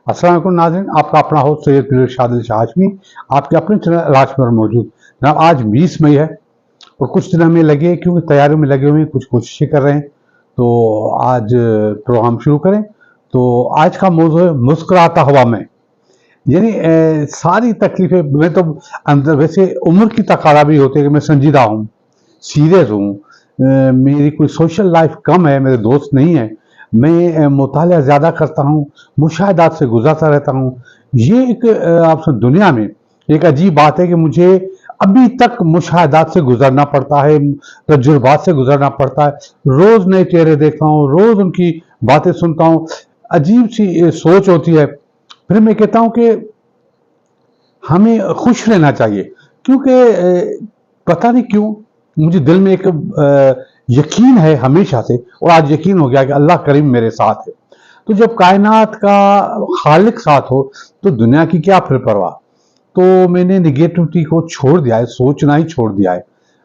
अस्सलाम वालेकुम नाज़रीन, आपका अपना होस्ट सैयद पीर इरशाद अली शाह हाशमी आपके अपने चैनल राज पर मौजूद। जनाब आज 20 मई है और कुछ दिन हमें लगे क्योंकि तैयारियों में लगे हुए हैं, कुछ कोशिशें कर रहे हैं। तो आज प्रोग्राम शुरू करें। तो आज का मौजू है मुस्कुराता हुआ मैं। यानी सारी तकलीफें, मैं तो अंदर वैसे उम्र की तकादा भी होती है कि मैं संजीदा हूँ, सीरियस हूँ, मेरी कोई सोशल लाइफ कम है, मेरे दोस्त नहीं है, मैं मुताला ज़्यादा करता हूँ, मुशाहिदात से गुजरता रहता हूँ। ये एक आप दुनिया में एक अजीब बात है कि मुझे अभी तक मुशाहिदात से गुजरना पड़ता है, तजुर्बात से गुजरना पड़ता है। रोज़ नए चेहरे देखता हूँ, रोज़ उनकी बातें सुनता हूँ, अजीब सी सोच होती है। फिर मैं कहता हूँ कि हमें खुश रहना चाहिए, क्योंकि पता नहीं क्यों मुझे दिल में एक यकीन है हमेशा से, और आज यकीन हो गया कि अल्लाह करीम मेरे साथ है। तो जब कायनात का खालिक साथ हो तो दुनिया की क्या फिर परवाह। तो मैंने निगेटिविटी को छोड़ दिया है, सोचना ही छोड़ दिया है,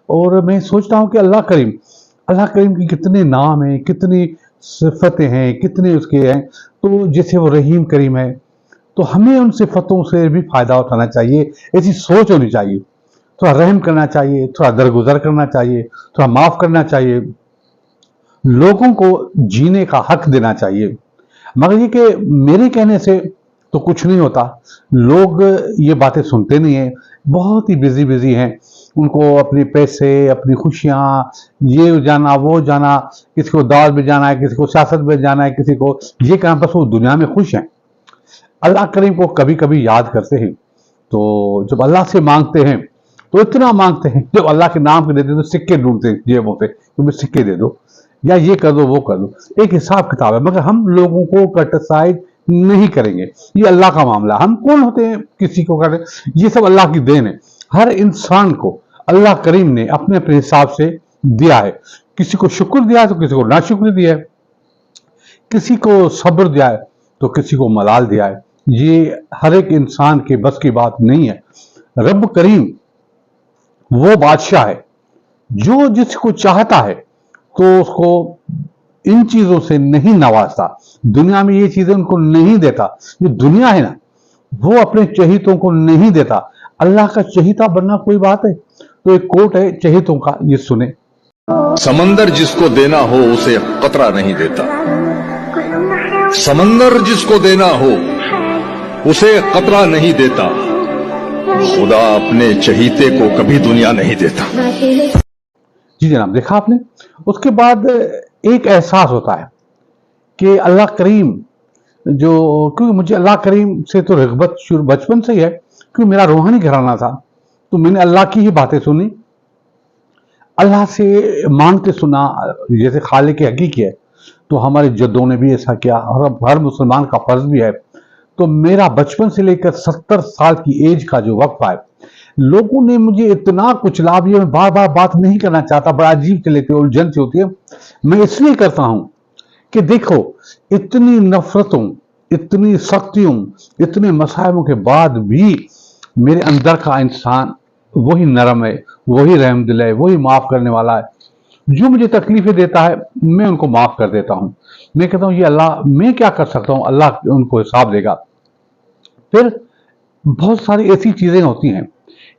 और मैं सोचता हूँ कि अल्लाह करीम की कितने नाम हैं, कितनी सिफतें हैं, कितने उसके हैं। तो जैसे वो रहीम करीम है, तो हमें उन सिफतों से भी फायदा उठाना चाहिए। ऐसी सोच होनी चाहिए, थोड़ा रहम करना चाहिए, थोड़ा दरगुजर करना चाहिए, थोड़ा माफ करना चाहिए, लोगों को जीने का हक देना चाहिए। मगर ये कि मेरे कहने से तो कुछ नहीं होता, लोग ये बातें सुनते नहीं हैं, बहुत ही बिजी हैं। उनको अपने पैसे, अपनी खुशियाँ, ये जाना वो जाना, किसी को दावत में जाना है, किसी को सियासत में जाना है, किसी को ये करना, बस वो दुनिया में खुश हैं। अल्लाह करीम को कभी कभी याद करते हैं, तो जब अल्लाह से मांगते हैं तो इतना मांगते हैं, जब अल्लाह के नाम के देते हैं तो सिक्के ढूंढते हैं जेबों पे, तुम्हें सिक्के दे दो या ये कर दो वो कर दो। एक हिसाब किताब है, मगर हम लोगों को क्रिटिसाइज नहीं करेंगे, ये अल्लाह का मामला। हम कौन होते हैं किसी को करें, ये सब अल्लाह की देन है। हर इंसान को अल्लाह करीम ने अपने अपने हिसाब से दिया है। किसी को शुक्र दिया है तो किसी को नाशुक्र दिया है, किसी को सब्र दिया है तो किसी को मलाल दिया है। ये हर एक इंसान के बस की बात नहीं है। रब करीम वो बादशाह है जो जिसको चाहता है तो उसको इन चीजों से नहीं नवाजता, दुनिया में ये चीजें उनको नहीं देता। जो दुनिया है ना, वो अपने चहीतों को नहीं देता। अल्लाह का चहीता बनना कोई बात है। तो एक कोट है चहीतों का, ये सुने। समंदर जिसको देना हो उसे कतरा नहीं देता, समंदर जिसको देना हो उसे कतरा नहीं देता, खुदा अपने चहीते को कभी दुनिया नहीं देता। जी जनाब, देखा आपने। उसके बाद एक एहसास होता है कि अल्लाह करीम जो, क्योंकि मुझे अल्लाह करीम से तो रग़बत शुरू बचपन से ही है, क्योंकि मेरा रूहानी घराना था, तो मैंने अल्लाह की ही बातें सुनी, अल्लाह से मांगते सुना, जैसे खालिक हकीकी है। तो हमारे जद्दों ने भी ऐसा किया, और हर मुसलमान का फर्ज भी है। तो मेरा बचपन से लेकर 70 साल की एज का जो वक्फा है, लोगों ने मुझे इतना कुचला भी, मैं बार बार बात नहीं करना चाहता, बड़ा अजीब से लेते, उलझन से होती है। मैं इसलिए करता हूं कि देखो, इतनी नफरतों, इतनी सख्तियों, इतने मसाइबों के बाद भी मेरे अंदर का इंसान वही नरम है, वही रहमदिल है, वही माफ करने वाला है। जो मुझे तकलीफें देता है मैं उनको माफ कर देता हूं। मैं कहता हूं ये अल्लाह, मैं क्या कर सकता हूं, अल्लाह उनको हिसाब देगा। फिर बहुत सारी ऐसी चीजें होती हैं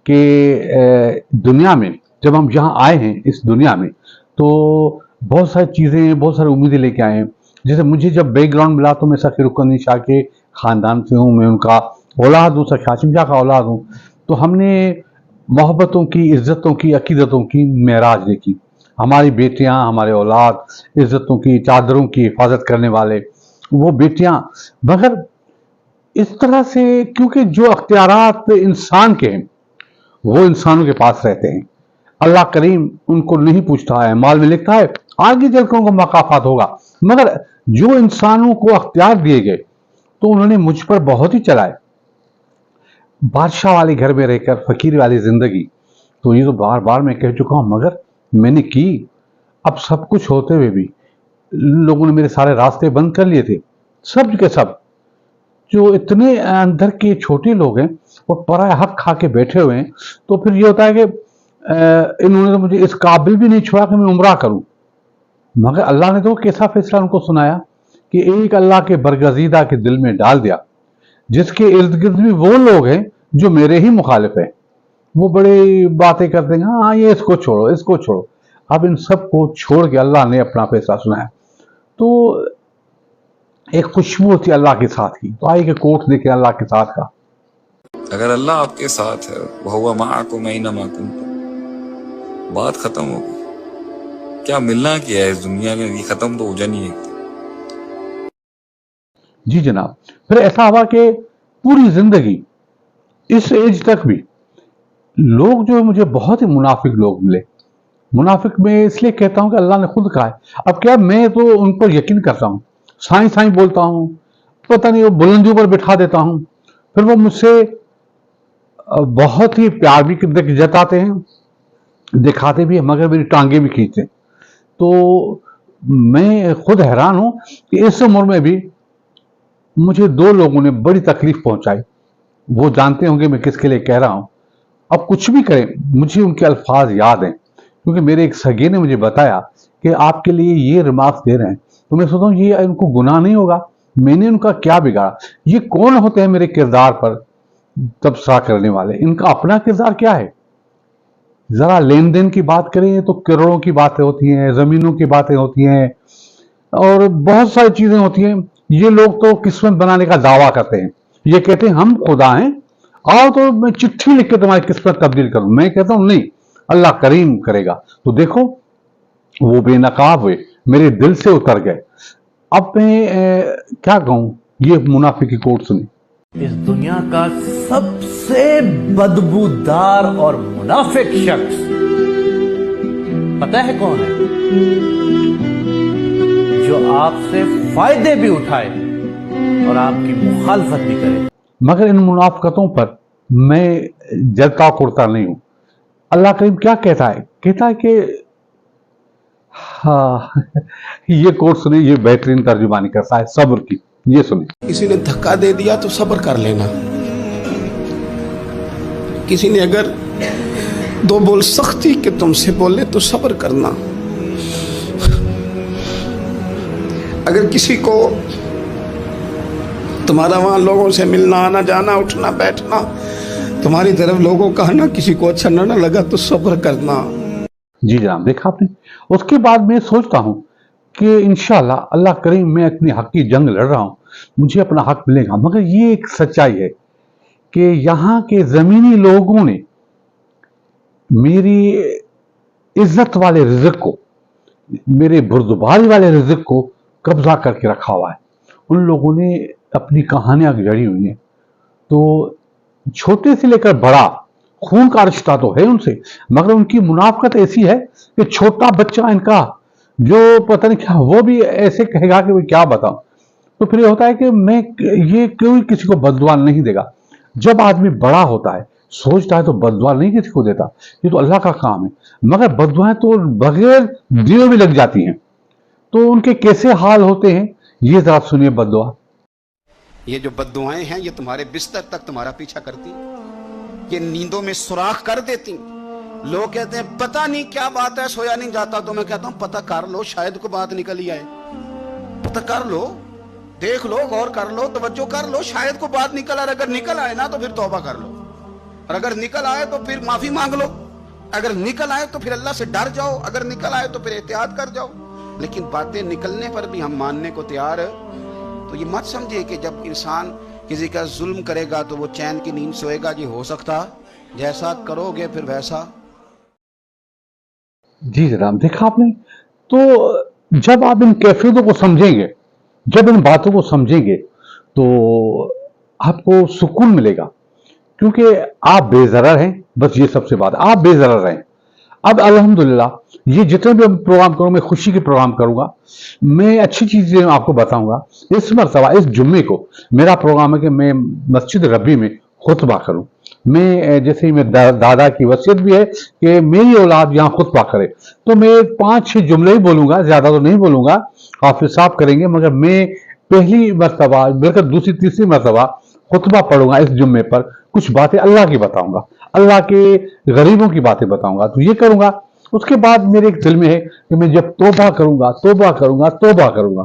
कि दुनिया में जब हम यहाँ आए हैं, इस दुनिया में, तो बहुत सारी चीजें, बहुत सारी उम्मीदें लेके आए हैं। जैसे मुझे जब बैकग्राउंड मिला तो मैं सखी रुकनी शाह के खानदान से हूँ, मैं उनका औलाद हूँ, सखी हाशिम शाह का औलाद हूँ। तो हमने मोहब्बतों की, इज्जतों की, अकीदतों की मेराज देखी। हमारी बेटियां, हमारे औलाद, इज्जतों की, चादरों की हिफाजत करने वाले वो बेटियां। मगर इस तरह से, क्योंकि जो अख्तियारात इंसान के हैं वो इंसानों के पास रहते हैं, अल्लाह करीम उनको नहीं पूछता है। माल में लिखता है आगे चलकर उनको मकाफात होगा, मगर जो इंसानों को अख्तियार दिए गए तो उन्होंने मुझ पर बहुत ही चलाए। बादशाह वाले घर में रहकर फकीर वाली जिंदगी, तो ये तो बार बार मैं कह चुका हूं, मगर मैंने की। अब सब कुछ होते हुए भी लोगों ने मेरे सारे रास्ते बंद कर लिए थे, सब के सब। जो इतने अंदर के छोटे लोग हैं वो पराया हक खा के बैठे हुए हैं। तो फिर ये होता है कि इन्होंने तो मुझे इस काबिल भी नहीं छोड़ा कि मैं उम्रा करूं। मगर अल्लाह ने तो कैसा फैसला उनको सुनाया कि एक अल्लाह के बरगजीदा के दिल में डाल दिया جس کے ارد گرد بھی وہ لوگ ہیں جو میرے ہی مخالف ہیں. وہ بڑی باتیں کرتے ہیں، ہاں یہ اس کو چھوڑو، اس کو چھوڑو. اب ان سب کو چھوڑ کے اللہ نے اپنا فیصلہ سنایا. تو ایک خوشبو ہوتی ہے اللہ کے ساتھ کی. تو آئیے کہ کوٹ دیکھیں اللہ کے ساتھ کا. اگر اللہ آپ کے ساتھ ہے، وَهُوَ مَعَكُمْ أَيْنَمَا كُنتُمْ، بات ختم ہو گئی. کیا ملنا کیا ہے اس دنیا میں، یہ ختم تو ہو جانی ہے. جی جناب. پھر ایسا ہوا کہ پوری زندگی اس ایج تک بھی لوگ جو مجھے بہت ہی منافق لوگ ملے. منافق میں اس لیے کہتا ہوں کہ اللہ نے خود کہا ہے. اب کیا میں تو ان پر یقین کرتا ہوں، سائیں سائیں بولتا ہوں، پتہ نہیں وہ بلندیوں پر بٹھا دیتا ہوں، پھر وہ مجھ سے بہت ہی پیار بھی جتاتے ہیں، دکھاتے بھی ہیں، مگر میری ٹانگیں بھی کھینچتے ہیں. تو میں خود حیران ہوں کہ اس عمر میں بھی مجھے دو لوگوں نے بڑی تکلیف پہنچائی. وہ جانتے ہوں گے میں کس کے لیے کہہ رہا ہوں. اب کچھ بھی کریں، مجھے ان کے الفاظ یاد ہیں، کیونکہ میرے ایک سگے نے مجھے بتایا کہ آپ کے لیے یہ ریمارکس دے رہے ہیں. تو میں سوچتا ہوں یہ ان کو گناہ نہیں ہوگا، میں نے ان کا کیا بگاڑا. یہ کون ہوتے ہیں میرے کردار پر تبصرہ کرنے والے؟ ان کا اپنا کردار کیا ہے؟ ذرا لین دین کی بات کریں تو کروڑوں کی باتیں ہوتی ہیں، زمینوں کی باتیں ہوتی ہیں، اور بہت ساری چیزیں ہوتی ہیں. یہ لوگ تو قسمت بنانے کا دعویٰ کرتے ہیں. یہ کہتے ہیں ہم خدا ہیں، آؤ تو میں چٹھی لکھ کے تمہاری قسمت تبدیل کروں. میں کہتا ہوں نہیں، اللہ کریم کرے گا. تو دیکھو وہ بے نقاب ہوئے، میرے دل سے اتر گئے. اب میں کیا کہوں، یہ منافق کی کوٹ سنی. اس دنیا کا سب سے بدبودار اور منافق شخص پتہ ہے کون ہے؟ جو آپ سے فائدے بھی اٹھائے اور آپ کی مخالفت بھی کرے. مگر ان منافقتوں پر میں جلتا کرتا نہیں ہوں. اللہ کریم کیا کہتا ہے؟ کہتا ہے کہ ہاں یہ کوٹ سنیں، یہ بہترین ترجمانی کرتا ہے صبر کی. یہ سنیں. کسی نے دھکا دے دیا تو صبر کر لینا. کسی نے اگر دو بول سختی کے تم سے بولے تو صبر کرنا. اگر کسی کو تمہارا وہاں لوگوں سے ملنا آنا جانا اٹھنا بیٹھنا تمہاری طرف لوگوں کا نہ کسی کو اچھا نہ لگا تو صبر کرنا. جی جناب، دیکھا آپ نے. اس کے بعد میں سوچتا ہوں کہ انشاءاللہ اللہ کریم میں اپنی حق کی جنگ لڑ رہا ہوں، مجھے اپنا حق ملے گا. مگر یہ ایک سچائی ہے کہ یہاں کے زمینی لوگوں نے میری عزت والے رزق کو، میرے بردباری والے رزق کو قبضہ کر کے رکھا ہوا ہے. ان لوگوں نے اپنی کہانیاں جڑی ہوئی ہیں. تو چھوٹے سے لے کر بڑا خون کا رشتہ تو ہے ان سے، مگر ان کی منافقت ایسی ہے کہ چھوٹا بچہ ان کا جو پتہ نہیں کیا، وہ بھی ایسے کہے گا کہ وہ کیا بتاؤں. تو پھر یہ ہوتا ہے کہ میں یہ کوئی کسی کو بددعا نہیں دے گا. جب آدمی بڑا ہوتا ہے سوچتا ہے تو بددعا نہیں کسی کو دیتا، یہ تو اللہ کا کام ہے. مگر بددعائیں تو بغیر دیے بھی لگ جاتی ہیں. تو ان کے کیسے حال ہوتے ہیں یہ ذرا سنیے بددعا. یہ جو بددعائیں ہیں یہ تمہارے بستر تک تمہارا پیچھا کرتی، یہ نیندوں میں سوراخ کر دیتی. لوگ کہتے ہیں پتہ نہیں کیا بات ہے، سویا نہیں جاتا. تو میں کہتا ہوں پتہ کر لو، شاید کو بات نکل ہی آئے. پتہ کر لو، دیکھ لو، غور کر لو، توجہ کر لو، شاید کو بات نکل آئے. اگر نکل آئے نا تو پھر توبہ کر لو، اور اگر نکل آئے تو پھر معافی مانگ لو. اگر نکل آئے تو پھر اللہ سے ڈر جاؤ، اگر نکل آئے تو پھر احتیاط کر جاؤ. لیکن باتیں نکلنے پر بھی ہم ماننے کو تیار ہے. تو یہ مت سمجھے کہ جب انسان کسی کا ظلم کرے گا تو وہ چین کی نیند سوئے گا. یہ ہو سکتا، جیسا کرو گے پھر ویسا. جی جناب، دیکھا آپ نے. تو جب آپ ان کیفیتوں کو سمجھیں گے، جب ان باتوں کو سمجھیں گے تو آپ کو سکون ملے گا، کیونکہ آپ بے ضرر ہیں. بس یہ سب سے بات ہے، آپ بے ضرر ہیں. اب الحمدللہ یہ جتنے بھی پروگرام کروں میں خوشی کے پروگرام کروں گا، میں اچھی چیزیں آپ کو بتاؤں گا. اس مرتبہ اس جمعے کو میرا پروگرام ہے کہ میں مسجد ربی میں خطبہ کروں. میں جیسے میں دادا کی وصیت بھی ہے کہ میری اولاد یہاں خطبہ کرے، تو میں 5-6 جملے ہی بولوں گا، زیادہ تو نہیں بولوں گا. حافظ صاحب کریں گے، مگر میں پہلی مرتبہ بلکہ دوسری تیسری مرتبہ خطبہ پڑھوں گا اس جمعے پر. کچھ باتیں اللہ کی بتاؤں گا، اللہ کے غریبوں کی باتیں بتاؤں گا. تو یہ کروں گا. اس کے بعد میرے ایک دل میں ہے کہ میں جب توبہ کروں گا توبہ کروں گا توبہ کروں گا.